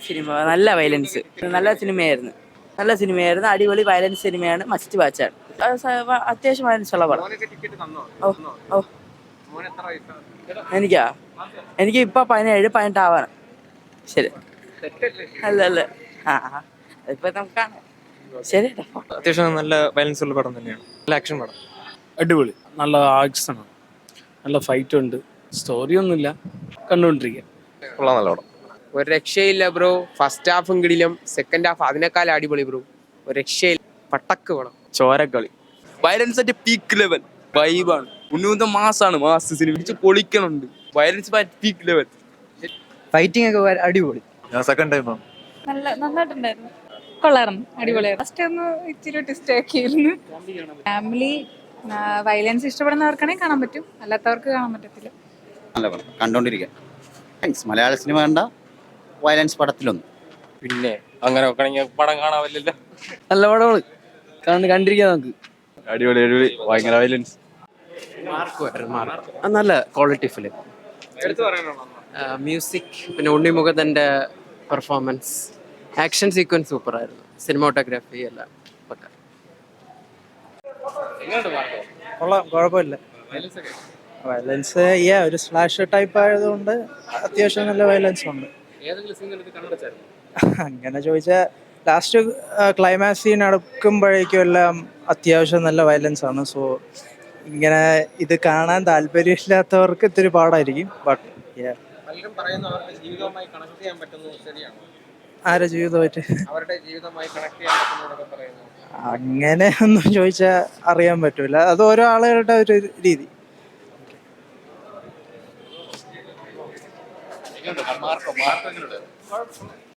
Cinema നല്ല violence, നല്ല സിനിമയായിരുന്നു, അടിപൊളി വയലൻസ് സിനിമയാണ്, മസ്റ്റ് വാച്ചാണ്. അത്യാവശ്യം വയലൻസ് ഉള്ള പടം. ഓ ഓ എനിക്കാ എനിക്ക് ഇപ്പൊ 17-18 ആവാണ്. ശരി, അല്ല അല്ല, ആ ഇപ്പൊ നമുക്ക് ശരി. അത്യാവശ്യം നല്ല വയലൻസ് ഉള്ള പടം തന്നെയാണ്. നല്ല ആക്ഷൻ പടം. അടിപൊളി, നല്ല ആക്ഷനാണ്, നല്ല ഫൈറ്റ് ഉണ്ട്, സ്റ്റോറി ഒന്നുമില്ല, കണ്ടുകൊണ്ടിരിക്കുക. കൊള്ളാം, നല്ല പടം. ഒരു രക്ഷയില്ല ബ്രോ. ഫസ്റ്റ് ഹാഫും കിടിലും, സെക്കൻഡ് ഹാഫ് അതിനേക്കാളും അടിപൊളി ബ്രോ. ഒരു രക്ഷയില്ല, പട്ടക്ക് വേണം. ചോരക്കളി, വയലൻസ് അറ്റ് പീക്ക് ലെവൽ, വൈബാണ്, ഉന്നത മാസാണ്, മാസ് സിനിമ ഇടിച്ച് പൊളിക്കണുണ്ട്, വയലൻസ് പീക്ക് ലെവൽ, ഫൈറ്റിംഗ് ഒക്കെ അടിപൊളി. സെക്കൻഡ് ടൈം നന്നായിട്ടുണ്ടായിരുന്നു, കൊള്ളായിരുന്നു, അടിപൊളിയായിരുന്നു. ഫസ്റ്റ് ഒന്ന് ഇച്ചിരി ട്വിസ്റ്റ് ആക്കിയിരുന്നു. ഫാമിലി വയലൻസ് ഇഷ്ടപ്പെടുന്നവർക്കാണെങ്കിൽ കാണാൻ പറ്റും, അല്ലാത്തവർക്ക് കാണാൻ പറ്റത്തില്ല. നല്ല പടം കണ്ടോണ്ടിരിക്കുക. മലയാള സിനിമ കണ്ട വയലൻസ് പടത്തിലൊന്നും പിന്നെ അങ്ങനെ നോക്കണെങ്കിൽ പടം കാണാവില്ലല്ലോ. നല്ല പടമാണ്, കണ്ടിരിക്കാം നമുക്ക്. അടിപൊളി അടിപൊളി, ഭയങ്കര വയലൻസ്. നല്ല ക്വാളിറ്റി ഫിലിം. മ്യൂസിക്, പിന്നെ ഉണ്ണിമുഖത്തിൻ്റെ പെർഫോമൻസ്, ആക്ഷൻ സീക്വൻസ് സൂപ്പർ ആയിരുന്നു, സിനിമാറ്റോഗ്രാഫി എല്ലാം പക്ക. കൊള്ളാം, കുഴപ്പമില്ല. വയലൻസ് ഒരു സ്ലാഷ് ടൈപ്പ് ആയതുകൊണ്ട് അത്യാവശ്യം നല്ല വയലൻസ് ഉണ്ട്. അങ്ങനെ ചോദിച്ചാൽ ലാസ്റ്റ് ക്ലൈമാക്സ് സീൻ നടക്കുമ്പോഴേക്കും എല്ലാം അത്യാവശ്യം നല്ല വയലൻസ് ആണ്. സോ ഇങ്ങനെ ഇത് കാണാൻ താല്പര്യമില്ലാത്തവർക്ക് ഇത്തിരി പാടായിരിക്കും. ബട്ട് ആരുടെ ജീവിതമായിട്ട് അങ്ങനെ ഒന്നും ചോദിച്ചാൽ അറിയാൻ പറ്റൂല. അത് ഓരോ ആളുകളുടെ ഒരു രീതി.